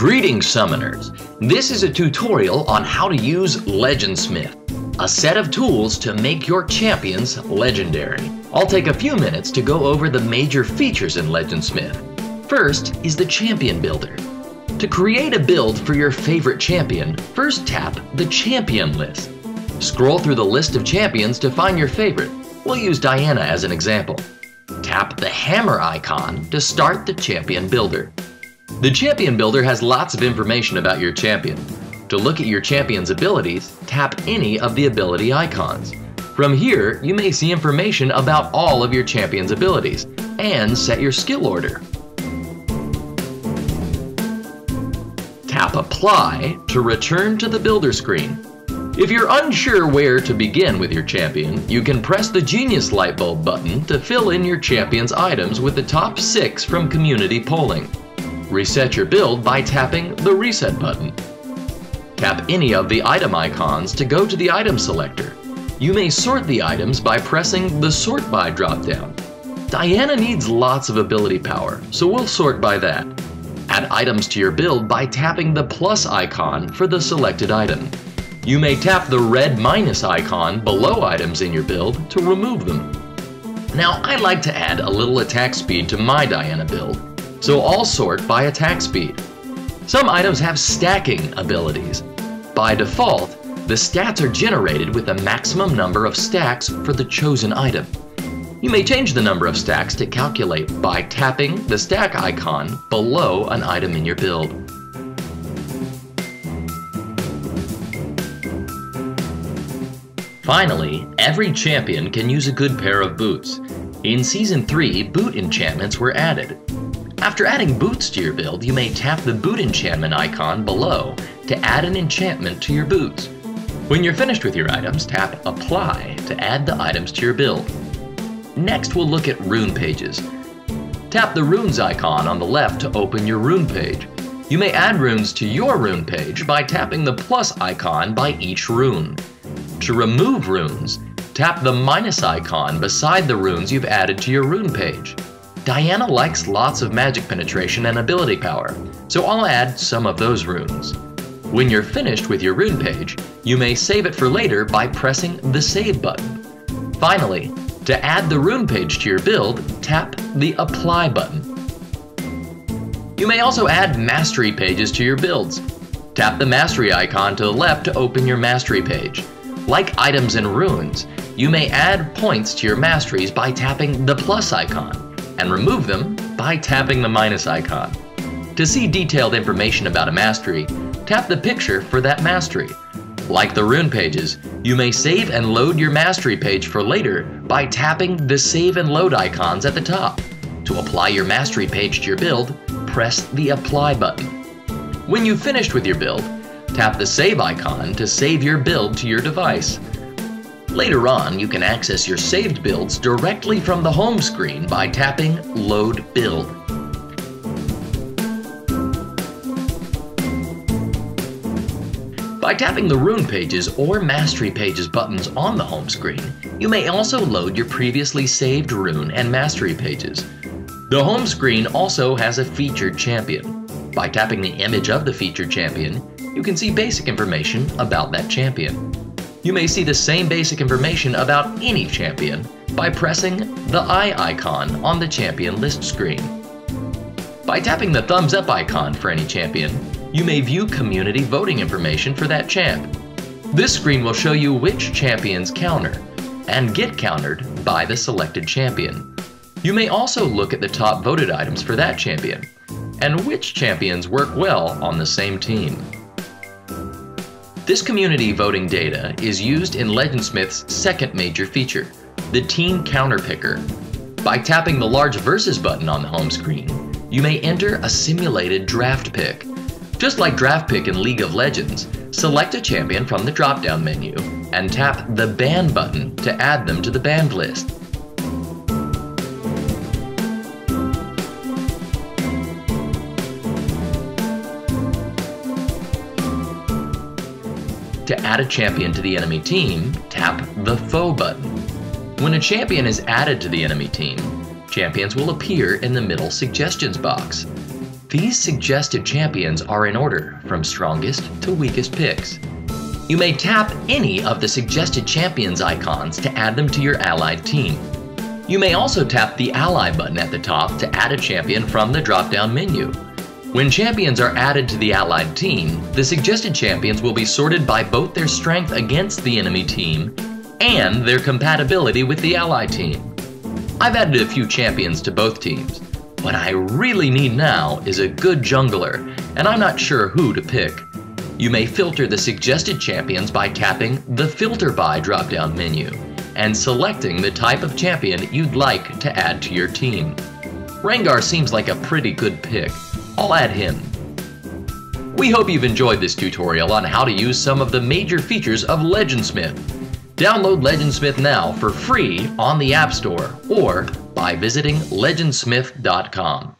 Greetings, Summoners! This is a tutorial on how to use LegendSmith, a set of tools to make your champions legendary. I'll take a few minutes to go over the major features in LegendSmith. First is the Champion Builder. To create a build for your favorite champion, first tap the Champion list. Scroll through the list of champions to find your favorite. We'll use Diana as an example. Tap the hammer icon to start the Champion Builder. The Champion Builder has lots of information about your champion. To look at your champion's abilities, tap any of the ability icons. From here, you may see information about all of your champion's abilities and set your skill order. Tap Apply to return to the Builder screen. If you're unsure where to begin with your champion, you can press the Genius Lightbulb button to fill in your champion's items with the top 6 from community polling. Reset your build by tapping the Reset button. Tap any of the item icons to go to the item selector. You may sort the items by pressing the Sort By dropdown. Diana needs lots of ability power, so we'll sort by that. Add items to your build by tapping the plus icon for the selected item. You may tap the red minus icon below items in your build to remove them. Now, I like to add a little attack speed to my Diana build, so I'll sort by attack speed. Some items have stacking abilities. By default, the stats are generated with a maximum number of stacks for the chosen item. You may change the number of stacks to calculate by tapping the stack icon below an item in your build. Finally, every champion can use a good pair of boots. In Season 3, boot enchantments were added. After adding boots to your build, you may tap the boot enchantment icon below to add an enchantment to your boots. When you're finished with your items, tap Apply to add the items to your build. Next, we'll look at rune pages. Tap the runes icon on the left to open your rune page. You may add runes to your rune page by tapping the plus icon by each rune. To remove runes, tap the minus icon beside the runes you've added to your rune page. Diana likes lots of magic penetration and ability power, so I'll add some of those runes. When you're finished with your rune page, you may save it for later by pressing the Save button. Finally, to add the rune page to your build, tap the Apply button. You may also add mastery pages to your builds. Tap the mastery icon to the left to open your mastery page. Like items and runes, you may add points to your masteries by tapping the plus icon, and remove them by tapping the minus icon. To see detailed information about a mastery, tap the picture for that mastery. Like the rune pages, you may save and load your mastery page for later by tapping the Save and Load icons at the top. To apply your mastery page to your build, press the Apply button. When you've finished with your build, tap the Save icon to save your build to your device. Later on, you can access your saved builds directly from the home screen by tapping Load Build. By tapping the Rune Pages or Mastery Pages buttons on the home screen, you may also load your previously saved rune and mastery pages. The home screen also has a featured champion. By tapping the image of the featured champion, you can see basic information about that champion. You may see the same basic information about any champion by pressing the eye icon on the champion list screen. By tapping the thumbs up icon for any champion, you may view community voting information for that champ. This screen will show you which champions counter and get countered by the selected champion. You may also look at the top voted items for that champion and which champions work well on the same team. This community voting data is used in LegendSmith's second major feature, the Team Counter Picker. By tapping the large Versus button on the home screen, you may enter a simulated draft pick. Just like Draft Pick in League of Legends, select a champion from the drop-down menu and tap the Ban button to add them to the banned list. To add a champion to the enemy team, tap the Foe button. When a champion is added to the enemy team, champions will appear in the middle suggestions box. These suggested champions are in order from strongest to weakest picks. You may tap any of the suggested champions icons to add them to your allied team. You may also tap the Ally button at the top to add a champion from the drop-down menu. When champions are added to the allied team, the suggested champions will be sorted by both their strength against the enemy team and their compatibility with the ally team. I've added a few champions to both teams. What I really need now is a good jungler, and I'm not sure who to pick. You may filter the suggested champions by tapping the Filter By drop-down menu and selecting the type of champion you'd like to add to your team. Rengar seems like a pretty good pick. I'll add him. We hope you've enjoyed this tutorial on how to use some of the major features of LegendSmith. Download LegendSmith now for free on the App Store or by visiting legendsmith.com.